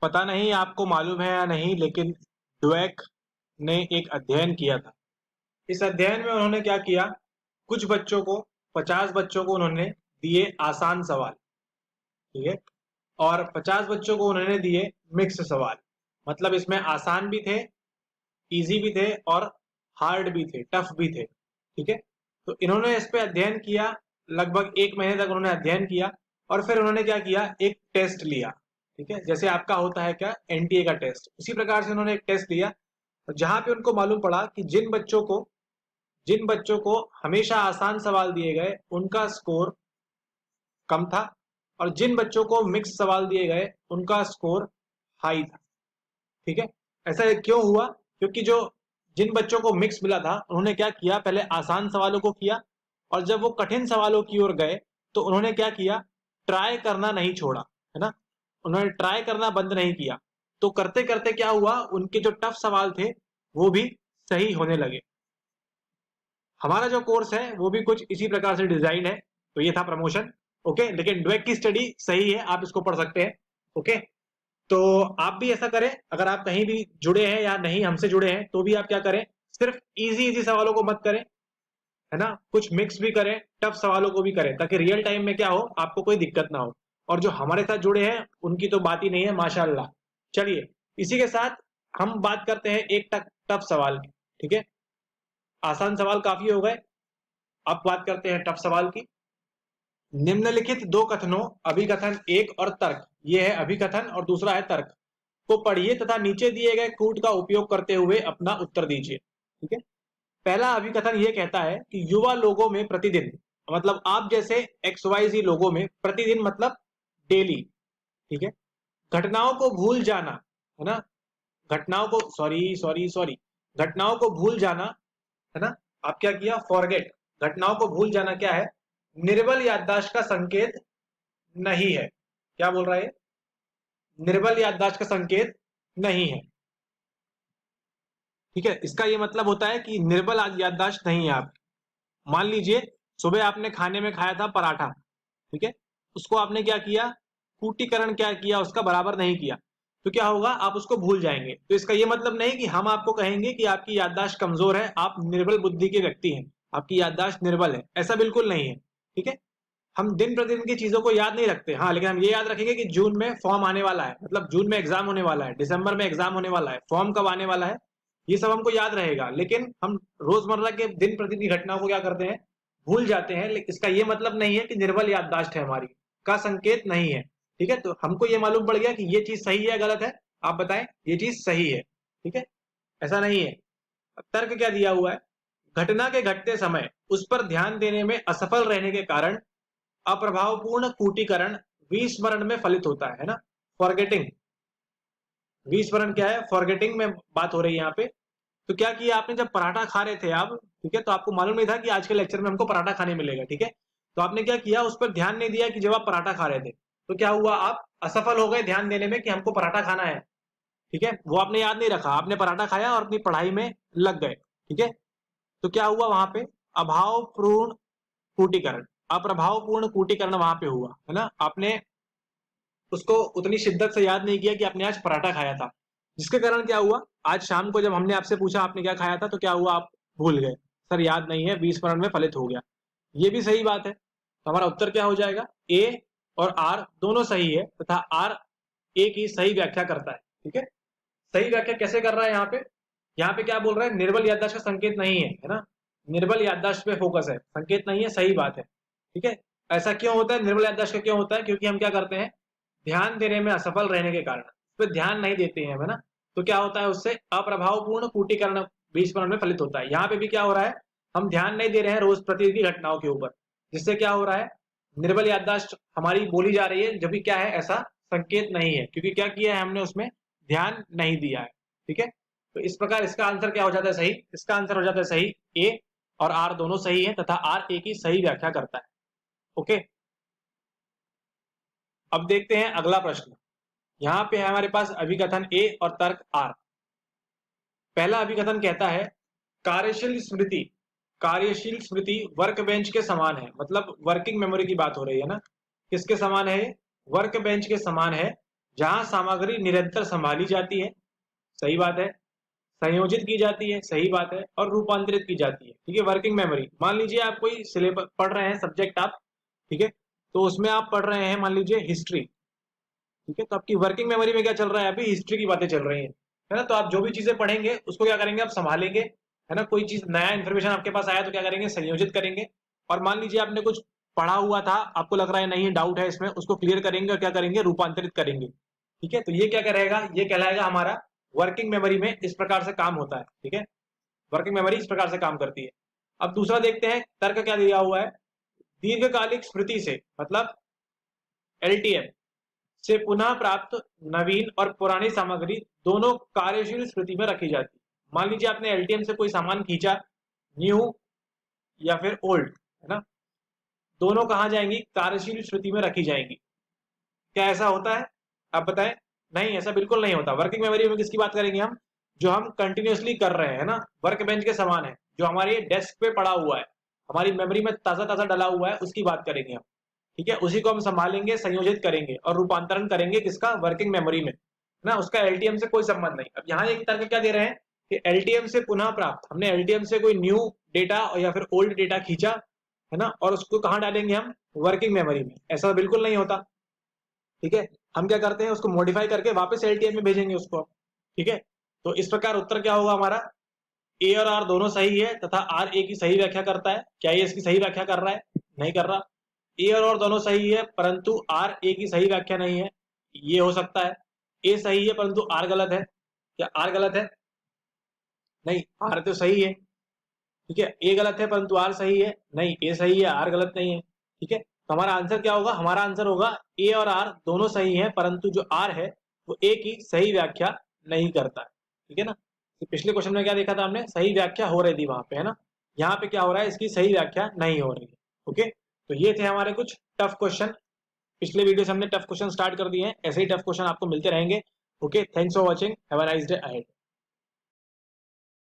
पता नहीं आपको मालूम है या नहीं, लेकिन ड्वेक ने एक अध्ययन किया था। इस अध्ययन में उन्होंने क्या किया, कुछ बच्चों को, 50 बच्चों को उन्होंने दिए आसान सवाल, ठीक है, और 50 बच्चों को उन्होंने दिए मिक्स सवाल। मतलब इसमें आसान भी थे, इजी भी थे और हार्ड भी थे, टफ भी थे, ठीक है। तो इन्होंने इस पे अध्ययन किया, लगभग 1 महीने तक उन्होंने अध्ययन किया, और फिर उन्होंने क्या किया, एक टेस्ट लिया, ठीक है। जैसे आपका होता है क्या, एनटीए का टेस्ट, उसी प्रकार से उन्होंने एक टेस्ट लिया, जहां पे उनको मालूम पड़ा कि जिन बच्चों को हमेशा आसान सवाल दिए गए उनका स्कोर कम था, और जिन बच्चों को मिक्स सवाल दिए गए उनका स्कोर हाई था, ठीक है। ऐसा क्यों हुआ, क्योंकि जो जिन बच्चों को मिक्स मिला था उन्होंने क्या किया, पहले आसान सवालों को किया, और जब वो कठिन सवालों की ओर गए तो उन्होंने क्या किया, ट्राई करना नहीं छोड़ा, है ना, उन्होंने ट्राई करना बंद नहीं किया। तो करते करते क्या हुआ, उनके जो टफ सवाल थे वो भी सही होने लगे। हमारा जो कोर्स है वो भी कुछ इसी प्रकार से डिजाइन है। तो ये था प्रमोशन, ओके। लेकिन ड्वेक की स्टडी सही है, आप इसको पढ़ सकते हैं, ओके। तो आप भी ऐसा करें, अगर आप कहीं भी जुड़े हैं या नहीं हमसे जुड़े हैं तो भी आप क्या करें, सिर्फ इजी इजी सवालों को मत करें, है ना, कुछ मिक्स भी करें, टफ सवालों को भी करें, ताकि रियल टाइम में क्या हो, आपको कोई दिक्कत ना हो। और जो हमारे साथ जुड़े हैं उनकी तो बात ही नहीं है, माशाल्लाह। चलिए, इसी के साथ हम बात करते हैं एक टफ सवाल की, ठीक है। आसान सवाल काफी हो गए, अब बात करते हैं टफ सवाल की। निम्नलिखित दो कथनों, अभिकथन एक और तर्क, ये है अभिकथन और दूसरा है तर्क, को पढ़िए तथा नीचे दिए गए कूट का उपयोग करते हुए अपना उत्तर दीजिए, ठीक है। पहला अभिकथन ये कहता है कि युवा लोगों में प्रतिदिन, मतलब आप जैसे एक्स वाई जी लोगों में प्रतिदिन मतलब डेली, ठीक है, घटनाओं को भूल जाना, है ना, घटनाओं को सॉरी सॉरी सॉरी घटनाओं को भूल जाना, है ना, आप क्या किया, फॉरगेट, घटनाओं को भूल जाना क्या है, निर्बल याददाश्त का संकेत नहीं है। क्या बोल रहा है, निर्बल याददाश्त का संकेत नहीं है, ठीक है। इसका ये मतलब होता है कि निर्बल याददाश्त नहीं है आप। मान लीजिए सुबह आपने खाने में खाया था पराठा, ठीक है, उसको आपने क्या किया, कूटीकरण क्या किया, उसका बराबर नहीं किया, तो क्या होगा, आप उसको भूल जाएंगे। तो इसका ये मतलब नहीं कि हम आपको कहेंगे कि आपकी याददाश्त कमजोर है, आप निर्बल बुद्धि के व्यक्ति हैं, आपकी याददाश्त निर्बल है, ऐसा बिल्कुल नहीं है, ठीक है। हम दिन प्रतिदिन की चीजों को याद नहीं रखते, हाँ, लेकिन हम ये याद रखेंगे कि जून में फॉर्म आने वाला है, मतलब जून में एग्जाम होने वाला है, दिसंबर में एग्जाम होने वाला है, फॉर्म कब आने वाला है, ये सब हमको याद रहेगा। लेकिन हम रोजमर्रा के दिन प्रतिदिन की घटनाओं को क्या करते हैं, भूल जाते हैं। लेकिन इसका ये मतलब नहीं है कि निर्बल याददाश्त है हमारी, का संकेत नहीं है, ठीक है। तो हमको ये मालूम पड़ गया कि ये चीज सही है गलत है, आप बताएं, ये चीज सही है, ठीक है, ऐसा नहीं है। तर्क क्या दिया हुआ है, घटना के घटते समय उस पर ध्यान देने में असफल रहने के कारण अप्रभावपूर्ण कूटीकरण विस्मरण में फलित होता है ना, फॉरगेटिंग। विस्मरण क्या है, फॉरगेटिंग में बात हो रही है यहाँ पे। तो क्या किया आपने, जब पराठा खा रहे थे आप, ठीक है, तो आपको मालूम नहीं था कि आज के लेक्चर में हमको पराठा खाने मिलेगा, ठीक है। तो आपने क्या किया, उस पर ध्यान नहीं दिया कि जब आप पराठा खा रहे थे, तो क्या हुआ, आप असफल हो गए ध्यान देने में कि हमको पराठा खाना है, ठीक है। वो आपने याद नहीं रखा, आपने पराठा खाया और अपनी पढ़ाई में लग गए, ठीक है। तो क्या हुआ वहां पे, अभावपूर्ण कूटीकरण, अप्रभावपूर्ण कूटीकरण वहां पे हुआ, है ना। आपने उसको उतनी शिद्दत से याद नहीं किया कि आपने आज पराठा खाया था, जिसके कारण क्या हुआ, आज शाम को जब हमने आपसे पूछा आपने क्या खाया था, तो क्या हुआ, आप भूल गए, सर याद नहीं है, विस्मरण में फलित हो गया। ये भी सही बात है। तो हमारा उत्तर क्या हो जाएगा, ए और आर दोनों सही है, तथा आर ए की सही व्याख्या करता है, ठीक है। सही व्याख्या कैसे कर रहा है, यहाँ पे क्या बोल रहा है, निर्बल याददाश्त का संकेत नहीं है ना, निर्बल याददाश्त पे फोकस है, संकेत नहीं है, सही बात है, ठीक है। ऐसा क्यों होता है, निर्बल याददाश्त का क्यों होता है, क्योंकि हम क्या करते हैं, ध्यान देने में असफल रहने के कारण उस पर ध्यान नहीं देते हैं, है ना। तो क्या होता है, उससे अप्रभावपूर्ण कूटीकरण विस्मरण में फलित होता है। यहाँ पे भी क्या हो रहा है, हम ध्यान नहीं दे रहे हैं रोज प्रतिदिन की घटनाओं के ऊपर, जिससे क्या हो रहा है, निर्बल याददाश्त हमारी बोली जा रही है, जब भी क्या है, ऐसा संकेत नहीं है, क्योंकि क्या किया है हमने, उसमें ध्यान नहीं दिया है, ठीक है। तो इस प्रकार इसका आंसर क्या हो जाता है, सही, इसका आंसर हो जाता है सही, ए और आर दोनों सही है, तथा आर ए की सही व्याख्या करता है, ओके। अब देखते हैं अगला प्रश्न। यहां पे है हमारे पास अभिकथन ए और तर्क आर। पहला अभिकथन कहता है, कार्यशील स्मृति वर्क बेंच के समान है, मतलब वर्किंग मेमोरी की बात हो रही है ना, किसके समान है, वर्क बेंच के समान है, जहां सामग्री निरंतर संभाली जाती है, सही बात है, संयोजित की जाती है, सही बात है, और रूपांतरित की जाती है। ठीक है, वर्किंग मेमोरी, मान लीजिए आप कोई सिलेबस पढ़ रहे हैं, सब्जेक्ट आप, ठीक है, तो उसमें आप पढ़ रहे हैं मान लीजिए हिस्ट्री, ठीक है, तो आपकी वर्किंग मेमोरी में क्या चल रहा है, अभी हिस्ट्री की बातें चल रही हैं, है ना। तो आप जो भी चीजें पढ़ेंगे उसको क्या करेंगे, आप संभालेंगे, है ना। कोई चीज नया इन्फॉर्मेशन आपके पास आया तो क्या करेंगे, संयोजित करेंगे। और मान लीजिए आपने कुछ पढ़ा हुआ था, आपको लग रहा है नहीं डाउट है इसमें, उसको क्लियर करेंगे और क्या करेंगे, रूपांतरित करेंगे। ठीक है, तो ये क्या करेगा, ये कहलाएगा हमारा वर्किंग मेमोरी में इस प्रकार से काम होता है। ठीक है, वर्किंग मेमोरी इस प्रकार से काम करती है। अब दूसरा देखते हैं, तर्क क्या दिया हुआ है, दीर्घकालिक स्मृति से मतलब एलटीएम से पुनः प्राप्त नवीन और पुरानी सामग्री दोनों कार्यशील स्मृति में रखी जाती है। मान लीजिए आपने एलटीएम से कोई सामान खींचा, न्यू या फिर ओल्ड, है ना, दोनों कहां जाएंगी, कार्यशील स्मृति में रखी जाएंगी। क्या ऐसा होता है, आप बताएं। नहीं, ऐसा बिल्कुल नहीं होता। वर्किंग मेमोरी में किसकी बात करेंगे हम, जो हम कंटिन्यूअसली कर रहे हैं ना, वर्क बेंच के समान है, जो हमारे डेस्क पे पड़ा हुआ है, हमारी मेमोरी में ताजा ताजा डला हुआ है, उसकी बात करेंगे हम। ठीक है, उसी को हम संभालेंगे, संयोजित करेंगे और रूपांतरण करेंगे किसका, वर्किंग मेमोरी में, ना। उसका एलटीएम से कोई संबंध नहीं। अब यहाँ एक तर्क क्या दे रहे हैं कि एलटीएम से पुनः प्राप्त, हमने एलटीएम से कोई न्यू डेटा या फिर ओल्ड डेटा खींचा, है ना, और उसको कहाँ डालेंगे हम, वर्किंग मेमोरी में। ऐसा बिल्कुल नहीं होता। ठीक है, हम क्या करते हैं, उसको मॉडिफाई करके वापस एलटीएम में भेजेंगे उसको। ठीक है, तो इस प्रकार उत्तर क्या होगा हमारा, ए और आर दोनों सही है तथा आर ए की सही व्याख्या करता है। क्या ये इसकी सही व्याख्या कर रहा है, नहीं कर रहा। ए और दोनों सही है परंतु आर ए की सही व्याख्या नहीं है, ये हो सकता है। ए सही है परंतु आर गलत है, क्या आर गलत है, नहीं, आर तो सही है। ठीक है, ए गलत है परंतु आर सही है, नहीं, ए सही है आर गलत नहीं है। ठीक है, तो हमारा आंसर क्या होगा, हमारा आंसर होगा ए और आर दोनों सही है परंतु जो आर है वो ए की सही व्याख्या नहीं करता है। ठीक है ना, तो पिछले क्वेश्चन में क्या देखा था हमने, सही व्याख्या हो रही थी वहां पे, है ना। यहाँ पे क्या हो रहा है, इसकी सही व्याख्या नहीं हो रही है। ओके, तो ये थे हमारे कुछ टफ क्वेश्चन। पिछले वीडियो से हमने टफ क्वेश्चन स्टार्ट कर दिए हैं, ऐसे ही टफ क्वेश्चन आपको मिलते रहेंगे। Okay, thanks for watching, have a nice day ahead.